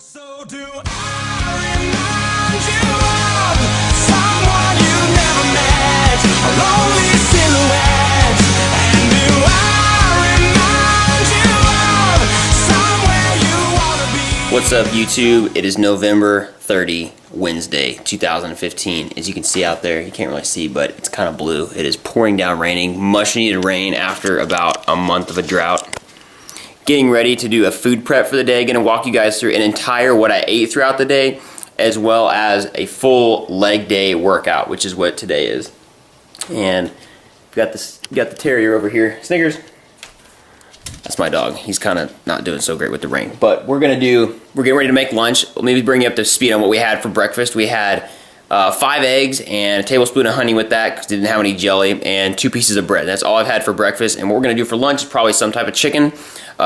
So do I remind you of someone you never met, a lonely silhouette? And do I remind you of somewhere you wanna be? What's up, YouTube? It is November 30, Wednesday, 2015. As you can see out there, you can't really see, but it's kind of blue. It is pouring down raining, much needed rain after about a month of a drought. Getting ready to do a food prep for the day. Gonna walk you guys through an entire what I ate throughout the day, as well as a full leg day workout, which is what today is. And got the terrier over here, Snickers. That's my dog. He's kind of not doing so great with the rain. But we're getting ready to make lunch. Let me bring you up to speed on what we had for breakfast. We had 5 eggs and a tablespoon of honey with that because didn't have any jelly, and 2 pieces of bread. That's all I've had for breakfast. And what we're gonna do for lunch is probably some type of chicken,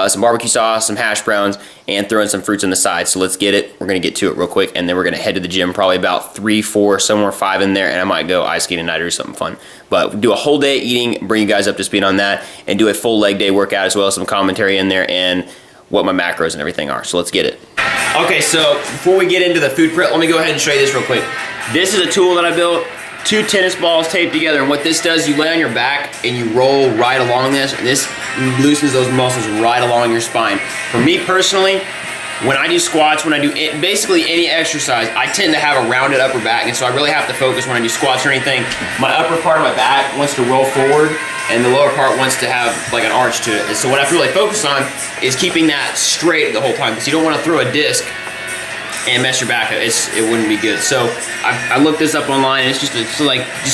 some barbecue sauce, some hash browns, and throw in some fruits on the side. So let's get it. We're gonna get to it real quick, and then we're gonna head to the gym, probably about 3, 4, somewhere 5 in there, and I might go ice skating tonight or do something fun. But we'll do a whole day eating, bring you guys up to speed on that, and do a full leg day workout as well as some commentary in there and what my macros and everything are. So let's get it. Okay, so before we get into the food prep, let me go ahead and show you this real quick. This is a tool that I built, 2 tennis balls taped together, and what this does, you lay on your back and you roll right along this, and this loosens those muscles right along your spine. For me personally, when I do squats, when I do basically any exercise, I tend to have a rounded upper back, and so I really have to focus when I do squats or anything. My upper part of my back wants to roll forward, and the lower part wants to have like an arch to it. And so what I have to really focus on is keeping that straight the whole time, because you don't want to throw a disc and mess your back up. It wouldn't be good. So I looked this up online, and it's just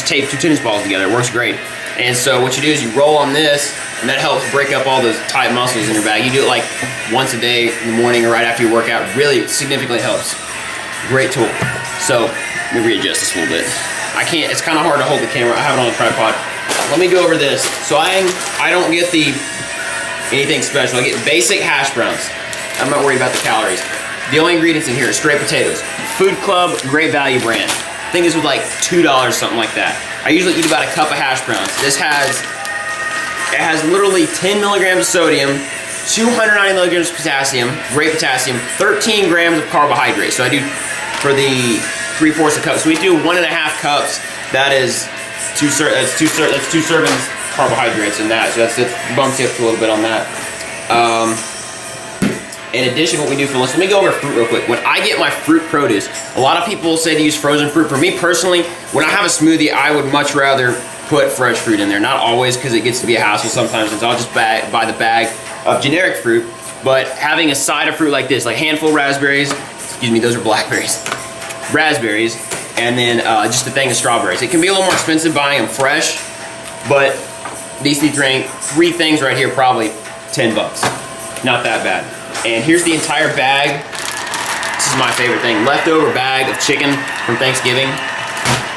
tape 2 tennis balls together. It works great. And so what you do is you roll on this, and that helps break up all those tight muscles in your back. You do it like once a day in the morning or right after your workout. Really significantly helps. Great tool. So let me readjust this a little bit. It's kind of hard to hold the camera. I have it on a tripod. Let me go over this. So I don't get anything special. I get basic hash browns. I'm not worried about the calories. The only ingredients in here are straight potatoes. Food Club, great value brand. I think this was like $2, something like that. I usually eat about a cup of hash browns. It has literally 10 milligrams of sodium, 290 milligrams of potassium, great potassium, 13 grams of carbohydrates. So I do, for the 3/4 a cup. So we do 1.5 cups. That is two servings carbohydrates in that. So that bumps you up to a little bit on that. In addition, what we do for lunch, let me go over fruit real quick. When I get my fruit produce, a lot of people say to use frozen fruit. For me personally, when I have a smoothie, I would much rather put fresh fruit in there. Not always, because it gets to be a hassle sometimes, and so I'll just buy the bag of generic fruit. But having a side of fruit like this, like handful of raspberries, excuse me, those are blackberries, raspberries, and then just a thing of strawberries. It can be a little more expensive buying them fresh, but these 3 things right here, probably 10 bucks. Not that bad. And here's the entire bag. This is my favorite thing. Leftover bag of chicken from Thanksgiving.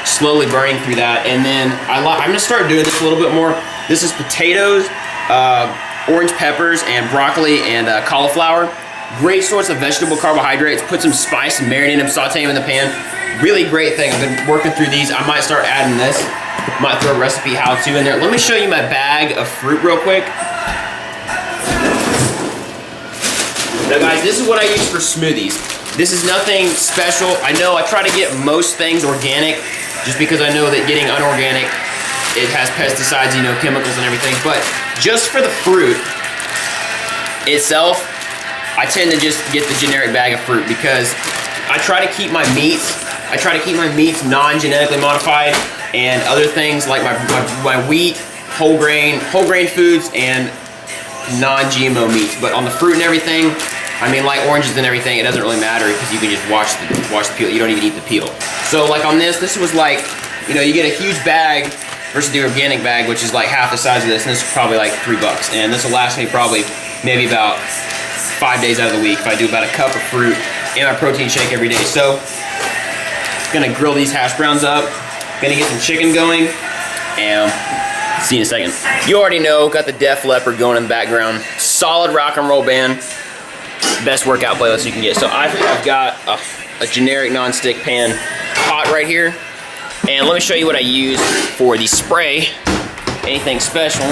Slowly burning through that. And then I'm gonna start doing this a little bit more. This is potatoes, orange peppers, and broccoli and cauliflower. Great source of vegetable carbohydrates. Put some spice and marinate them, saute them in the pan. Really great thing. I've been working through these. I might start adding this. Might throw a recipe how-to in there. Let me show you my bag of fruit real quick. Now guys, this is what I use for smoothies. This is nothing special. I know I try to get most things organic, just because I know that getting unorganic, it has pesticides, chemicals and everything. But just for the fruit itself, I tend to just get the generic bag of fruit, because I try to keep my meats non-genetically modified, and other things like my wheat, whole grain foods, and non-GMO meats. But on the fruit and everything, I mean, like oranges and everything, it doesn't really matter, because you can just wash the peel. You don't even eat the peel. So like on this was like, you get a huge bag versus the organic bag, which is like half the size of this, and this is probably like $3. And this will last me probably maybe about 5 days out of the week if I do about a cup of fruit and my protein shake every day. So gonna grill these hash browns up, gonna get some chicken going, and see you in a second. You already know, got the Def Leppard going in the background. Solid rock and roll band. Best workout playlist you can get. So I've got a generic non-stick pan pot right here, and let me show you what I use for the spray. Anything special?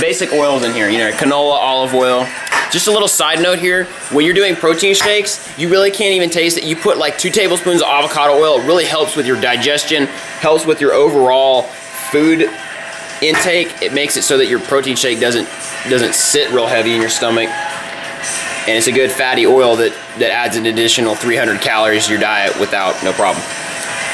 Basic oils in here, canola, olive oil, Just a little side note here, when you're doing protein shakes, you really can't even taste it. You put like 2 tablespoons of avocado oil. It really helps with your digestion, helps with your overall food intake. It makes it so that your protein shake doesn't sit real heavy in your stomach. And it's a good fatty oil that adds an additional 300 calories to your diet without no problem.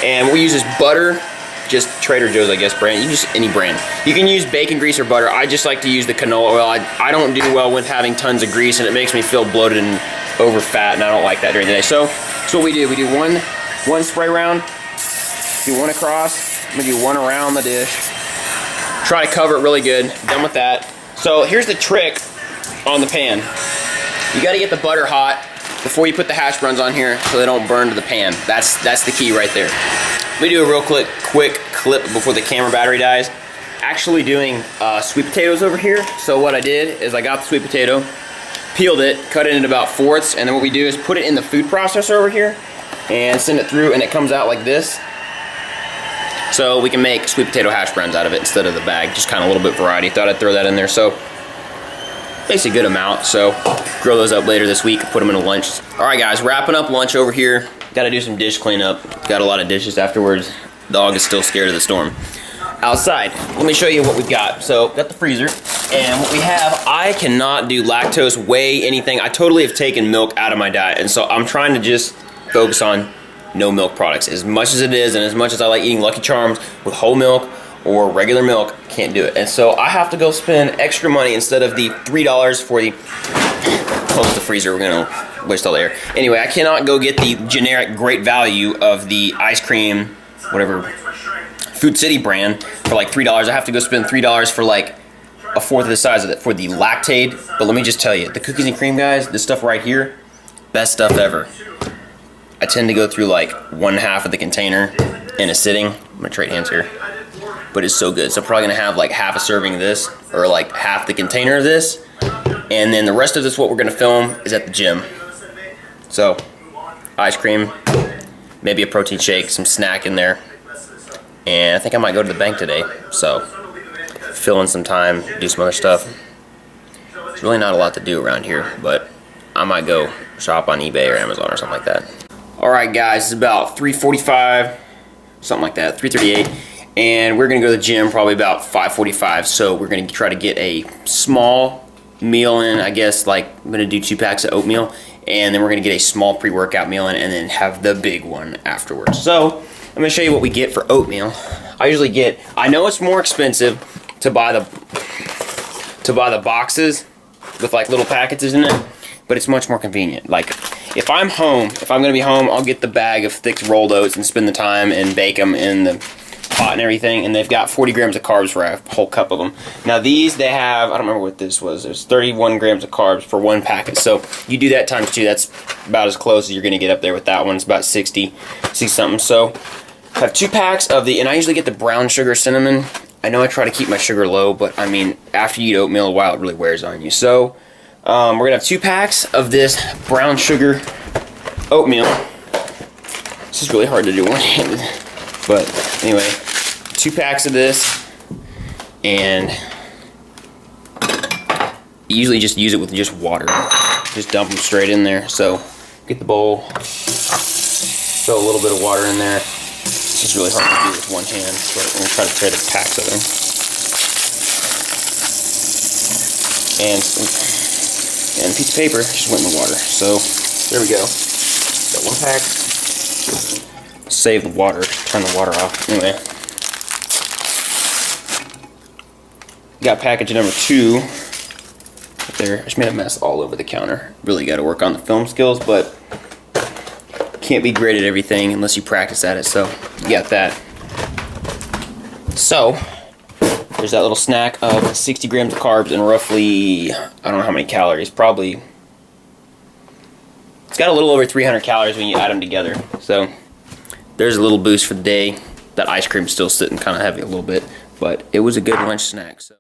And what we use is butter. Just Trader Joe's, I guess, brand. You can use any brand. You can use bacon grease or butter. I just like to use the canola oil. I don't do well with having tons of grease, and it makes me feel bloated and over fat, and I don't like that during the day. So that's what we do. We do one spray round, do one across, I'm gonna do one around the dish. Try to cover it really good. Done with that. So here's the trick on the pan. You gotta get the butter hot before you put the hash browns on here so they don't burn to the pan. That's the key right there. Let me do a real quick clip before the camera battery dies. Actually doing sweet potatoes over here. So what I did is I got the sweet potato, peeled it, cut it into about 4ths, and then what we do is put it in the food processor over here and send it through, and it comes out like this. So we can make sweet potato hash browns out of it instead of the bag. Just kind of a little bit variety. Thought I'd throw that in there. So basically a good amount. So grill those up later this week, put them in a lunch. All right guys, wrapping up lunch over here. Got to do some dish cleanup. Got a lot of dishes afterwards. Dog is still scared of the storm. Outside, let me show you what we've got. So, got the freezer, and what we have, I cannot do lactose, whey, anything. I totally have taken milk out of my diet, and so I'm trying to just focus on no milk products. As much as it is, and as much as I like eating Lucky Charms with whole milk or regular milk, can't do it. And so I have to go spend extra money instead of the $3 for the, close the freezer, we're gonna waste all the air. Anyway, I cannot go get the generic great value of the ice cream, whatever, Food City brand for like $3. I have to go spend $3 for like 1/4 of the size of it for the Lactaid. But let me just tell you, the cookies and cream guys, this stuff right here, best stuff ever. I tend to go through like 1/2 of the container in a sitting. I'm gonna trade hands here. But it's so good. So I'm probably gonna have like half a serving of this, or like half the container of this. And then the rest of this, what we're gonna film, is at the gym. So, ice cream, maybe a protein shake, some snack in there. And I think I might go to the bank today. So, fill in some time, do some other stuff. There's really not a lot to do around here, but I might go shop on eBay or Amazon or something like that. Alright guys, it's about 3:45, something like that, 3:38. And we're gonna go to the gym probably about 5:45. So we're gonna try to get a small meal in, I guess, like I'm gonna do 2 packs of oatmeal, and then we're gonna get a small pre-workout meal in, and then have the big one afterwards. So I'm gonna show you what we get for oatmeal. I usually get, I know it's more expensive to buy the boxes with like little packets in it, but it's much more convenient. Like if I'm gonna be home, I'll get the bag of thick rolled oats and spend the time and bake them in the pot and everything, and they've got 40 grams of carbs for a whole cup of them. Now these, they have, I don't remember what this was, there's 31 grams of carbs for 1 packet. So you do that times 2, that's about as close as you're gonna get up there with that one. It's about 60 something. So I have 2 packs of the, and I usually get the brown sugar cinnamon. I know I try to keep my sugar low, but I mean, after you eat oatmeal a while, it really wears on you. So we're gonna have 2 packs of this brown sugar oatmeal. This is really hard to do one-handed, but anyway, 2 packs of this, and usually just use it with just water. Just dump them straight in there. So get the bowl, throw a little bit of water in there. It's just really hard to do with one hand, so I'm gonna try to trade the packs of them. And a piece of paper just went in the water. So there we go. Got 1 pack. Save the water, turn the water off. Anyway. Got package number 2 right there. I just made a mess all over the counter. Really got to work on the film skills, but can't be great at everything unless you practice at it. So you got that. So there's that little snack of 60 grams of carbs and roughly, I don't know how many calories. Probably, it's got a little over 300 calories when you add them together. So there's a little boost for the day. That ice cream's still sitting kind of heavy a little bit, but it was a good lunch snack. So.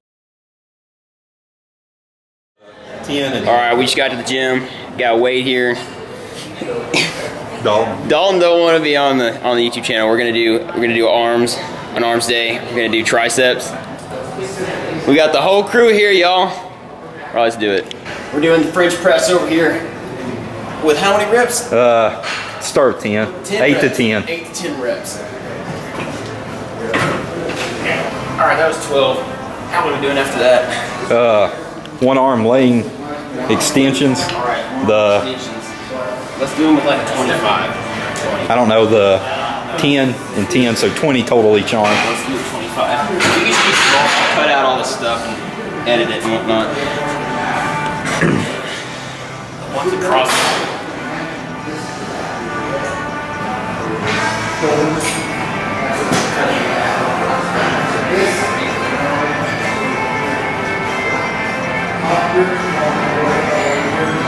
Alright, we just got to the gym. Got Wade here. Dalton don't want to be on the YouTube channel. We're gonna do arms, an arms day. We're gonna do triceps. We got the whole crew here, y'all. Alright, let's do it. We're doing the French press over here. With how many reps? Start with 10. 8 to 10. 8 to 10 reps. Alright, that was 12. How are we doing after that? One arm laying extensions. Alright, The let's do them with like a 25. I don't know, the 10 and 10, so 20 total each arm. Let's do 25. You can just keep small, cut out all this stuff and edit it and whatnot. What's the cross?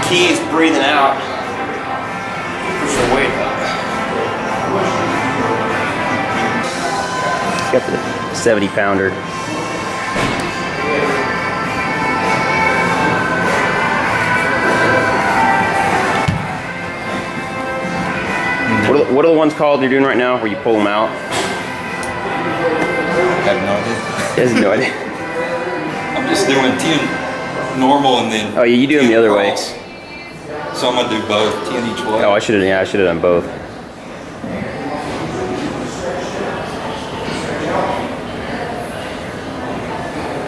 Key is breathing out. Push the weight up. Got the 70-pounder. What are the ones called you're doing right now where you pull them out? I have no idea. He has no idea. I'm just doing 10 normal and then. Oh yeah, you do them the other way. So I'm gonna do both, 10 each way. Oh, I should have done both.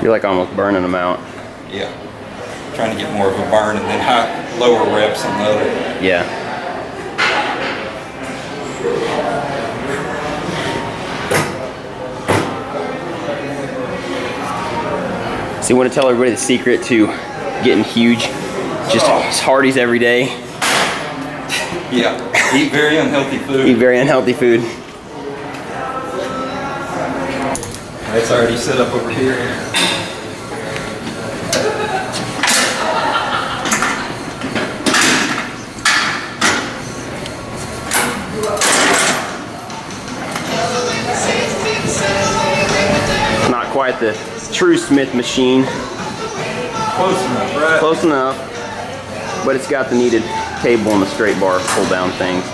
You're like almost burning them out. Yeah. Trying to get more of a burn and then lower reps on the other. Yeah. So you want to tell everybody the secret to getting huge? Just Hardee's every day. Yeah. Eat very unhealthy food. Eat very unhealthy food. It's already set up over here. Not quite the true Smith machine. Close enough, right? Close enough, but it's got the needed cable and the straight bar pull down things.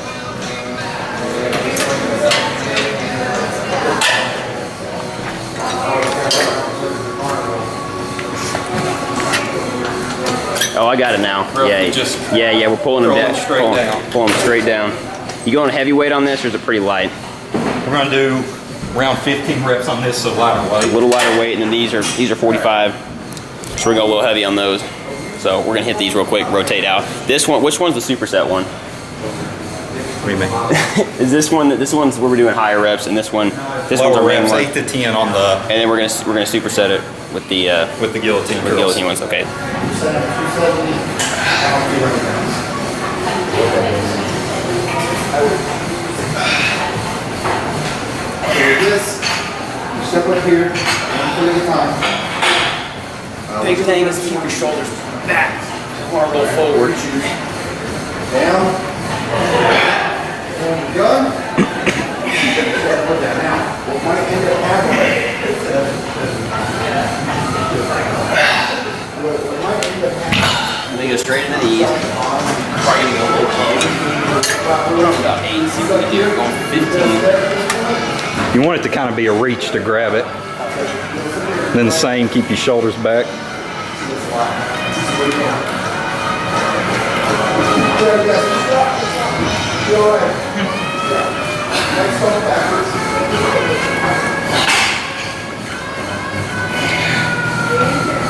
Oh, I got it now. Roughly just yeah, we're pulling them down. straight down. Pulling them straight down. You going heavyweight on this, or is it pretty light? We're gonna do around 15 reps on this, so lighter A weight. little lighter weight, and then these are 45. So we're going a little heavy on those. So we're gonna hit these real quick, rotate out. This one, which one's the superset one? What do you mean? Is this one? This one's where we're doing higher reps, and this one's Lower our main reps, one. 8 to 10 on the And then we're gonna superset it with the guillotine. with the curls. guillotine ones. Okay. This, you step up here, 1 foot at a time. Big thing is keep your shoulders back. Arm roll forward. Down. Gun. Put that now. What might end up happening? I'm gonna go straight into these. Probably gonna go a little low. About 8. See what we can do. Going for 15. You want it to kind of be a reach to grab it. Then the same, keep your shoulders back.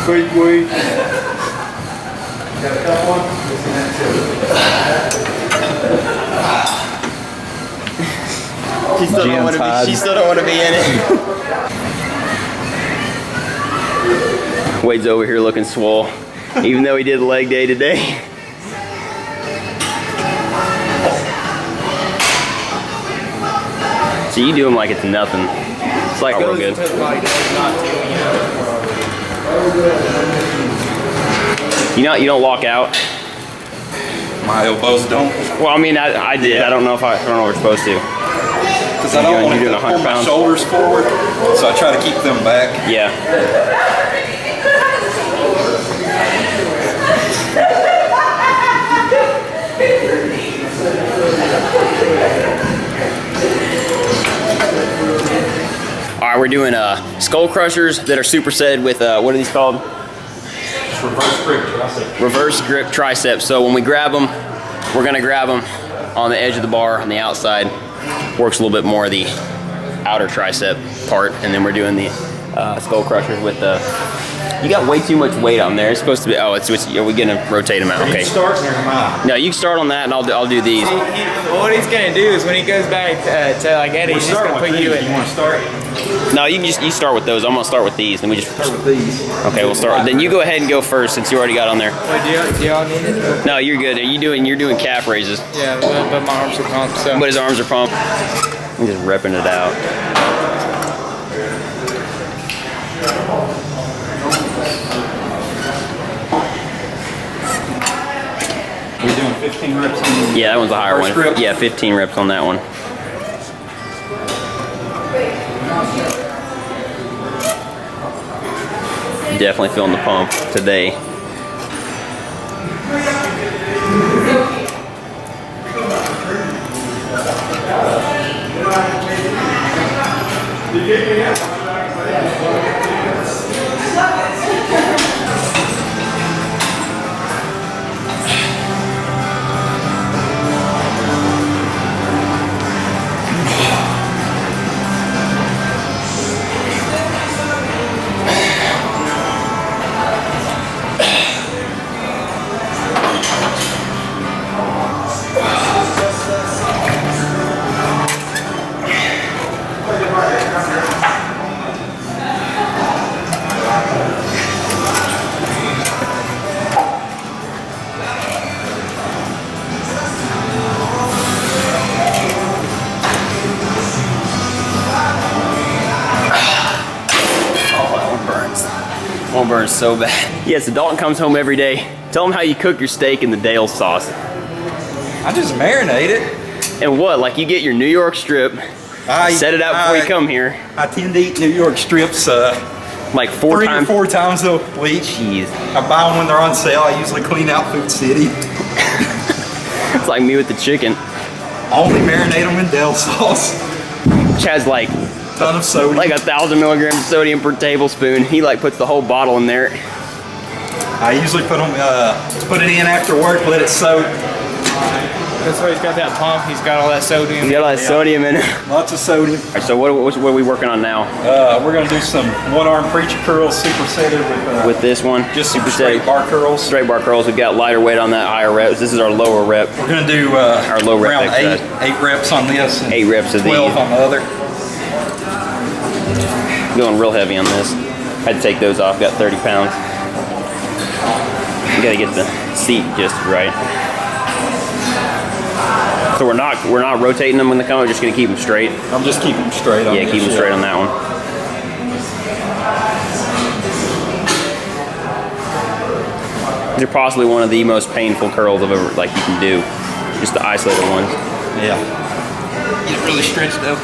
Wait. Got a couple one? Missing that too. She still don't want to be. She still don't want to be in it. Wade's over here looking swole, even though he did leg day today. So you do them like it's nothing. It's like real good. You don't walk out. My elbows don't. Well, I mean, I did. I don't know if I don't know if we're supposed to. Because I don't want you're to doing pull 100 my pounds? shoulders forward, so I try to keep them back. Yeah. All right, we're doing skull crushers that are supersetted with what are these called? reverse grip tricep. Reverse grip tricep. So when we grab them, we're gonna grab them on the edge of the bar on the outside. Works a little bit more of the outer tricep part, and then we're doing the skull crushers with the. You got way too much weight on there. It's supposed to be. Oh, are we gonna rotate them out? Okay. You start there, No, you can start on that, and I'll do these. What he's gonna do is when he goes back to like Eddie, he's just gonna put you in. You want to start? No, you start with those. I'm gonna start with these, and we just Start with these. Okay, we'll start. Then you go ahead and go first since you already got on there. Wait, do y'all need it? No, you're good. You're doing calf raises. Yeah, but my arms are pumped. So. But his arms are pumped. I'm just repping it out. We're doing 15 reps on the Yeah, that one's a higher one. first grip. Yeah, 15 reps on that one. Definitely feeling the pump today. One burns so bad. Yeah, so Dalton comes home every day. Tell him how you cook your steak in the Dale sauce. I just marinate it. And what? Like you get your New York strip, set it out before you come here. I tend to eat New York strips Like 3 or 4 times a week. Jeez. I buy them when they're on sale. I usually clean out Food City. It's like me with the chicken. Only marinate them in Dale sauce. Which has like Ton of sodium. like 1,000 milligrams of sodium per tablespoon. He like puts the whole bottle in there. I usually put it in after work, let it soak. That's why he's got that pump. He's got all that sodium. You got all that sodium in it. Lots of sodium. All right, so what are we working on now? We're gonna do some one-arm preacher curls, supersetted With this one? just some Superset- straight bar curls. Straight bar curls. We've got lighter weight on that, higher reps. This is our lower rep. We're gonna do Our low rep around exercise. 8 reps on this. And 8 reps of 12 these. on the other. Going real heavy on this. Had to take those off. Got 30 pounds. You gotta get the seat just right. So we're not rotating them when they come. We're just gonna keep them straight. I'm just keeping them straight on Yeah, this, keep them straight on that one. These are possibly one of the most painful curls I've ever you can do. Just the isolated ones. Yeah. Get really stretched up.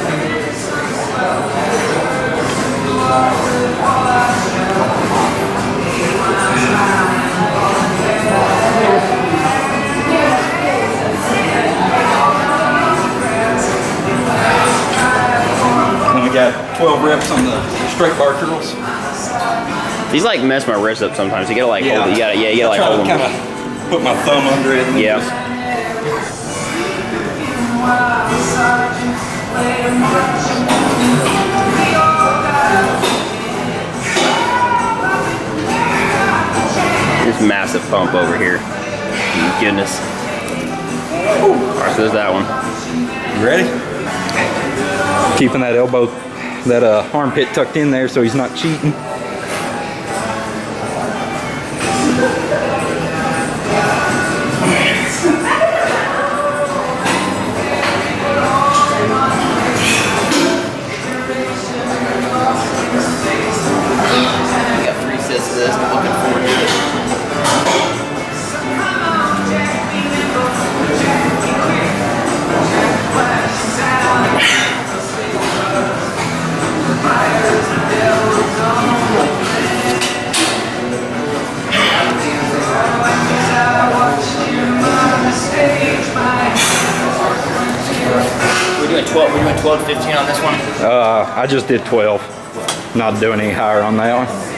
And we got 12 reps on the straight bar curls. These like mess my wrist up sometimes. You gotta like hold it. You gotta like I try hold to them. kind of put my thumb under it. And Yeah. This massive pump over here. Goodness. Alright, so there's that one. You ready? Keeping that elbow, that armpit tucked in there so he's not cheating. We got 3 sets of this. I'm looking forward to it. We're doing 12. We're doing 12 to 15 on this one. I just did 12. Not doing any higher on that one.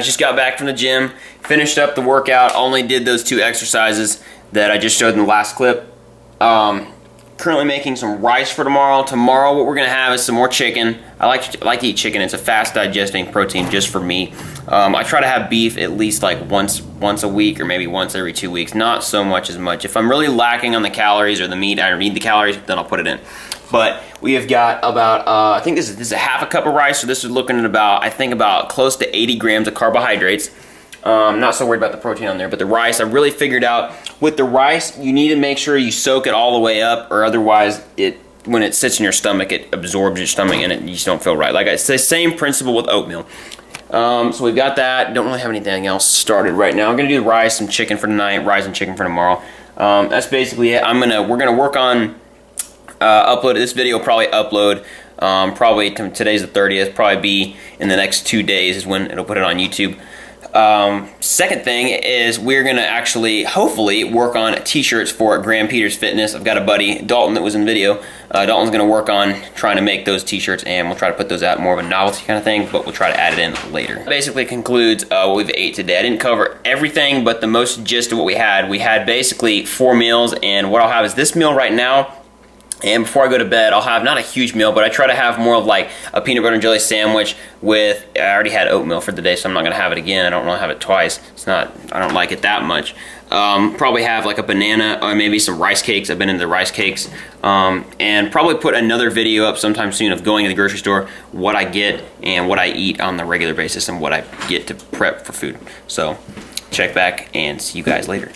guys, just got back from the gym, finished up the workout, only did those 2 exercises that I just showed in the last clip. Currently making some rice for tomorrow. Tomorrow what we're gonna have is some more chicken. I like to eat chicken. It's a fast digesting protein just for me. I try to have beef at least like once a week or maybe once every 2 weeks. Not so much as much. If I'm really lacking on the calories or the meat, I need the calories, then I'll put it in. But we have got about, I think this is a half a cup of rice, so this is looking at about, I think about close to 80 grams of carbohydrates. Not so worried about the protein on there, but the rice, I really figured out with the rice, you need to make sure you soak it all the way up, or otherwise when it sits in your stomach, it absorbs your stomach and you just don't feel right. Like it's the same principle with oatmeal. So we've got that. Don't really have anything else started right now. I'm gonna do rice and chicken for tonight, rice and chicken for tomorrow. That's basically it. We're gonna work on upload this video. Probably upload. Probably today's the 30th. Probably be in the next 2 days is when it'll put it on YouTube. Second thing is we're gonna actually hopefully work on t-shirts for Graham Peters Fitness. I've got a buddy, Dalton, that was in the video. Dalton's gonna work on trying to make those t-shirts, and we'll try to put those out more of a novelty kind of thing, but we'll try to add it in later. That basically concludes what we've ate today. I didn't cover everything, but the most gist of what we had. We had basically 4 meals, and what I'll have is this meal right now. And before I go to bed, I'll have not a huge meal, but I try to have more of like a peanut butter and jelly sandwich with, I already had oatmeal for the day, so I'm not gonna have it again. I don't want to have it twice. I don't like it that much. Probably have like a banana or maybe some rice cakes. I've been into the rice cakes. And probably put another video up sometime soon of going to the grocery store, what I get and what I eat on the regular basis and what I get to prep for food. So check back and see you guys later.